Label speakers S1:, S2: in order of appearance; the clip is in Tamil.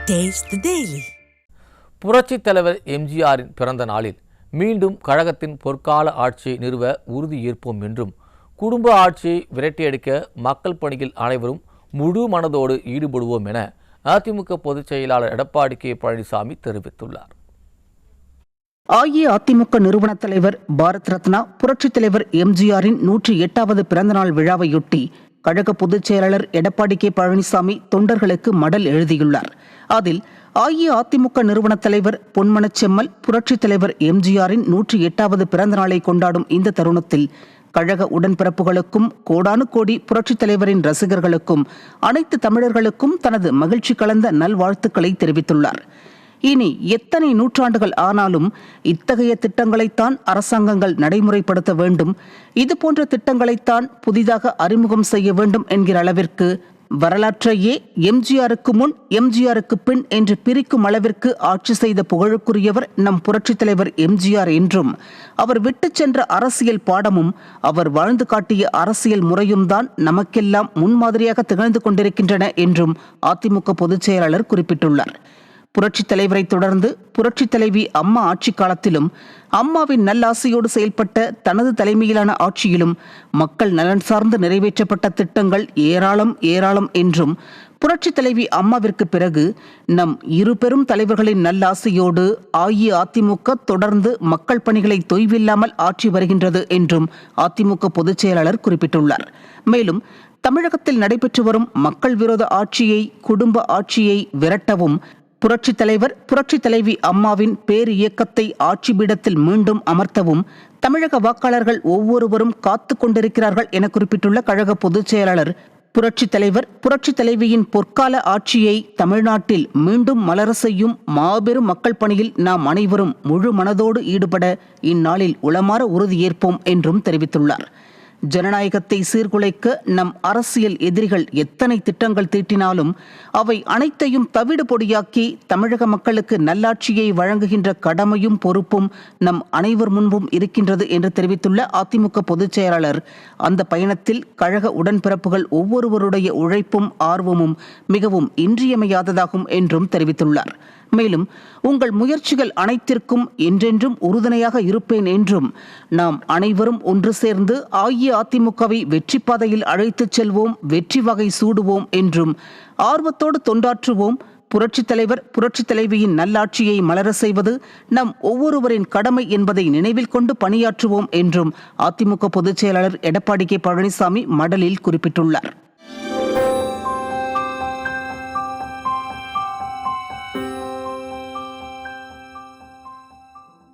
S1: Taste the Daily.
S2: புரட்சித் தலைவர் எம்ஜிஆரின் பிறந்த நாளில் மீண்டும் கழகத்தின் பொற்கால ஆட்சியை நிறுவ உறுதியேற்போம் என்றும், குடும்ப ஆட்சியை விரட்டியடிக்க மக்கள் பணியில் அனைவரும் முழு மனதோடு ஈடுபடுவோம் என அதிமுக பொதுச் செயலாளர் எடப்பாடி கே பழனிசாமி தெரிவித்துள்ளார்.
S3: அஇஅதிமுக நிறுவன தலைவர் பாரத் ரத்னா புரட்சித் தலைவர் எம்ஜிஆரின் 108வது பிறந்தநாள் விழாவையொட்டி கழக பொதுச் செயலாளர் எடப்பாடி கே பழனிசாமி தொண்டர்களுக்கு மடல் எழுதியுள்ளார். அதில் அஇஅதிமுக நிறுவன தலைவர் பொன்மனச்செம்மல் புரட்சித் தலைவர் எம்ஜிஆரின் 108வது பிறந்த நாளை கொண்டாடும் இந்த தருணத்தில் கழக உடன்பிறப்புகளுக்கும் கோடானு கோடி புரட்சித் தலைவரின் ரசிகர்களுக்கும் அனைத்து தமிழர்களுக்கும் தனது மகிழ்ச்சி கலந்த நல்வாழ்த்துக்களை தெரிவித்துள்ளார். இனி எத்தனை நூற்றாண்டுகள் ஆனாலும் இத்தகைய திட்டங்களைத்தான் அரசாங்கங்கள் நடைமுறைப்படுத்த வேண்டும், இதுபோன்ற திட்டங்களைத்தான் புதிதாக அறிமுகம் செய்ய வேண்டும் என்கிற அளவிற்கு வரலாற்றையே எம்ஜிஆருக்கு முன் எம்ஜிஆருக்கு பின் என்று பிரிக்கும் அளவிற்கு ஆட்சி செய்த புகழுக்குரியவர் நம் புரட்சித் தலைவர் எம்ஜிஆர் என்றும், அவர் விட்டுச் சென்ற அரசியல் பாடமும் அவர் வாழ்ந்து காட்டிய அரசியல் முறையும் தான் நமக்கெல்லாம் முன்மாதிரியாக திகழ்ந்து கொண்டிருக்கின்றன என்றும் அதிமுக பொதுச் செயலாளர் குறிப்பிட்டுள்ளார். புரட்சித் தலைவரை தொடர்ந்து புரட்சித் தலைவி அம்மா ஆட்சி காலத்திலும் அம்மாவின் நல்லாசையோடு செயல்பட்ட தனது தலைமையிலான ஆட்சியிலும் மக்கள் நலன் சார்ந்து நிறைவேற்றப்பட்ட திட்டங்கள் ஏராளம் ஏராளம் என்றும், புரட்சித் தலைவி அம்மாவிற்கு பிறகு நம் இரு பெரும் தலைவர்களின் நல்லாசையோடு அஇஅதிமுக தொடர்ந்து மக்கள் பணிகளை தொய்வில்லாமல் ஆற்றி வருகின்றது என்றும் அதிமுக பொதுச் செயலாளர் குறிப்பிட்டுள்ளார். மேலும் தமிழகத்தில் நடைபெற்று வரும் மக்கள் விரோத ஆட்சியை, குடும்ப ஆட்சியை விரட்டவும் புரட்சித் தலைவர் புரட்சித் தலைவி அம்மாவின் பேர் இயக்கத்தை ஆட்சி பீடத்தில் மீண்டும் அமர்த்தவும் தமிழக வாக்காளர்கள் ஒவ்வொருவரும் காத்து கொண்டிருக்கிறார்கள் என குறிப்பிட்டுள்ள கழக பொதுச் செயலாளர், புரட்சித் தலைவர் புரட்சித் தலைவியின் பொற்கால ஆட்சியை தமிழ்நாட்டில் மீண்டும் மலர செய்யும் மாபெரும் மக்கள் பணியில் நாம் அனைவரும் முழு மனதோடு ஈடுபட இந்நாளில் உளமாற உறுதியேற்போம் என்றும் தெரிவித்துள்ளார். ஜனநாயகத்தை சீர்குலைக்க நம் அரசியல் எதிரிகள் எத்தனை திட்டங்கள் தீட்டினாலும் அவை அனைத்தையும் தவிடு பொடியாக்கி தமிழக மக்களுக்கு நல்லாட்சியை வழங்குகின்ற கடமையும் பொறுப்பும் நம் அனைவர் முன்பும் இருக்கின்றது என்று தெரிவித்துள்ள அதிமுக பொதுச் செயலாளர், அந்த பயணத்தில் கழக உடன்பிறப்புகள் ஒவ்வொருவருடைய உழைப்பும் ஆர்வமும் மிகவும் இன்றியமையாததாகும் என்றும் தெரிவித்துள்ளார். மேலும் உங்கள் முயற்சிகள் அனைத்திற்கும் என்றென்றும் உறுதுணையாக இருப்பேன் என்றும், நாம் அனைவரும் ஒன்று சேர்ந்து அஇஅதிமுகவை வெற்றி பாதையில் அழைத்துச் செல்வோம், வெற்றி வகை சூடுவோம் என்றும், ஆர்வத்தோடு தொண்டாற்றுவோம், புரட்சித் தலைவர் புரட்சித் தலைவியின் நல்லாட்சியை மலர செய்வது நம் ஒவ்வொருவரின் கடமை என்பதை நினைவில் கொண்டு பணியாற்றுவோம் என்றும் அதிமுக பொதுச் செயலாளர் எடப்பாடி கே பழனிசாமி மடலில் குறிப்பிட்டுள்ளார்.